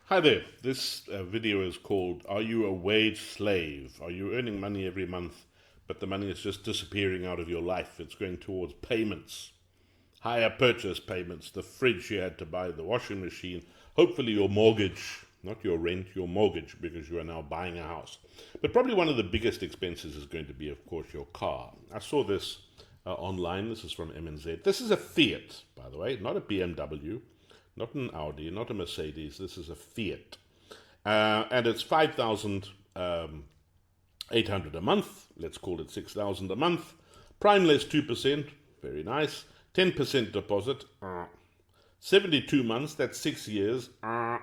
Hi there. This video is called Are You a Wage Slave? Are you earning money every month, but the money is just disappearing out of your life? It's going towards payments, higher purchase payments, the fridge you had to buy, the washing machine, hopefully your mortgage, not your rent, your mortgage, because you are now buying a house. But probably one of the biggest expenses is going to be, of course, your car. I saw this online. This is from MNZ. This is a Fiat, by the way, not a BMW. Not an Audi, not a Mercedes. This is a Fiat. And it's 5,800 a month. Let's call it 6,000 a month. Prime less 2%. Very nice. 10% deposit. 72 months. That's 6 years. And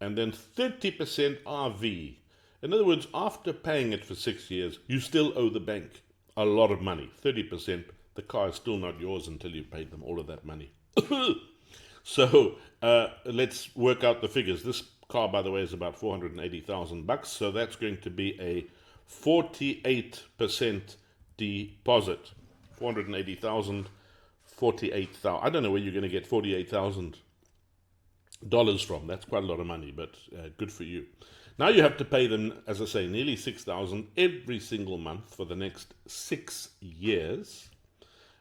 then 30% RV. In other words, after paying it for 6 years, you still owe the bank a lot of money. 30%. The car is still not yours until you've paid them all of that money. So let's work out the figures. This car, by the way, is about 480,000 bucks. So that's going to be a 48% deposit. 480,000, 48,000. I don't know where you're going to get $48,000 from. That's quite a lot of money, but good for you. Now you have to pay them, as I say, nearly 6,000 every single month for the next 6 years.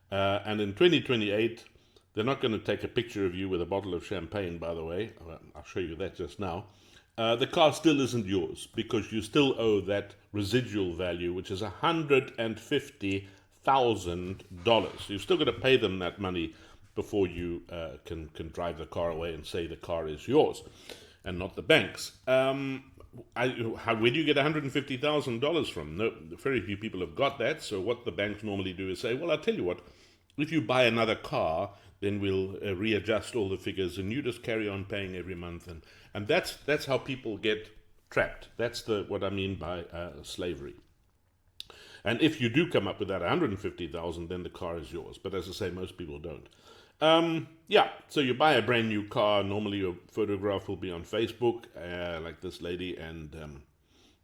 And in 2028, they're not going to take a picture of you with a bottle of champagne, by the way. I'll show you that just now. The car still isn't yours because you still owe that residual value, which is $150,000. You've still got to pay them that money before you can drive the car away and say the car is yours and not the bank's. Where do you get $150,000 from? No, very few people have got that. So what the banks normally do is say, well, I'll tell you what, if you buy another car, then we'll readjust all the figures and you just carry on paying every month. And that's how people get trapped. That's what I mean by slavery. And if you do come up with that 150,000, then the car is yours. But as I say, most people don't. So you buy a brand new car. Normally your photograph will be on Facebook, like this lady, and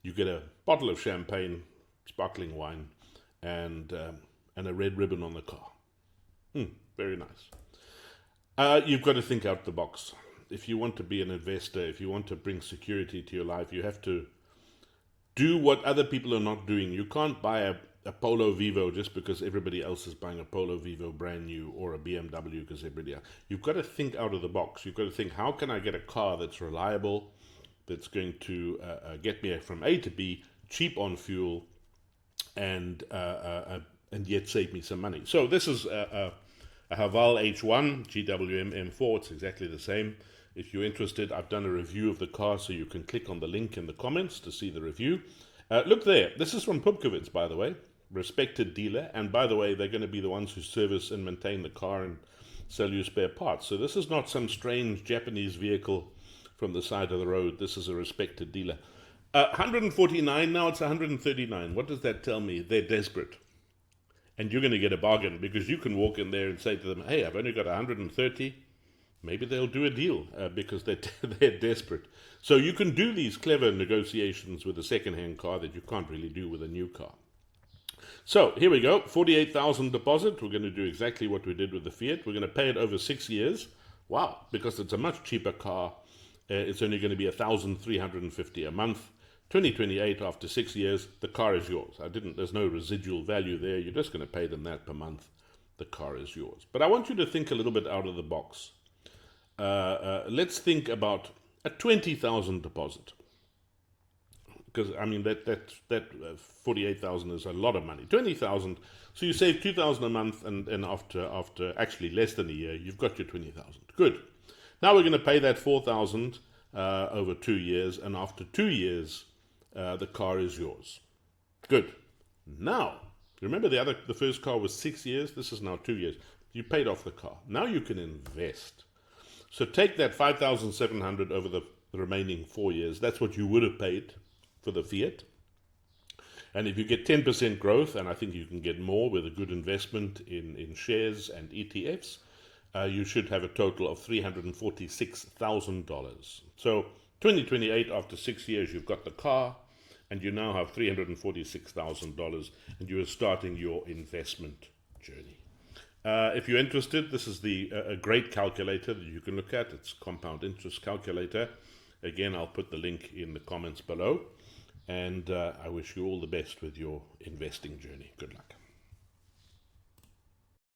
you get a bottle of champagne, sparkling wine, and a red ribbon on the car. Very nice. You've got to think out the box. If you want to be an investor, if you want to bring security to your life, you have to do what other people are not doing. You can't buy a Polo Vivo just because everybody else is buying a Polo Vivo brand new, or a BMW because everybody else. You've got to think out of the box. You've got to think, how can I get a car that's reliable, that's going to get me from A to B, cheap on fuel, and yet save me some money. So this is a Haval H1 GWM M4. It's exactly the same. If you're interested, I've done a review of the car, so you can click on the link in the comments to see the review. Look there. This is from Pupkowitz, by the way, respected dealer. And by the way, they're going to be the ones who service and maintain the car and sell you spare parts. So this is not some strange Japanese vehicle from the side of the road. This is a respected dealer. 149, now it's 139. What does that tell me? They're desperate. And you're going to get a bargain because you can walk in there and say to them, hey, I've only got 130. Maybe they'll do a deal because they're desperate. So you can do these clever negotiations with a second-hand car that you can't really do with a new car. So here we go, 48,000 deposit. We're going to do exactly what we did with the Fiat. We're going to pay it over 6 years. Wow, because it's a much cheaper car. It's only going to be 1,350 a month. 2028, after 6 years, the car is yours. There's no residual value there. You're just going to pay them that per month. The car is yours. But I want you to think a little bit out of the box. Let's think about a 20,000 deposit. Because, I mean, that 48,000 is a lot of money. 20,000, so you save 2,000 a month, and after actually less than a year, you've got your 20,000. Good. Now we're going to pay that 4,000 over 2 years, and after 2 years, the car is yours. Good. Now, remember the first car was 6 years? This is now 2 years. You paid off the car. Now you can invest. So take that 5,700 over the remaining 4 years. That's what you would have paid for the Fiat. And if you get 10% growth, and I think you can get more with a good investment in shares and ETFs, you should have a total of $346,000. So 2028, after 6 years, you've got the car, and you now have $346,000, and you are starting your investment journey. If you're interested, this is a great calculator that you can look at. It's compound interest calculator. Again, I'll put the link in the comments below. And I wish you all the best with your investing journey. Good luck.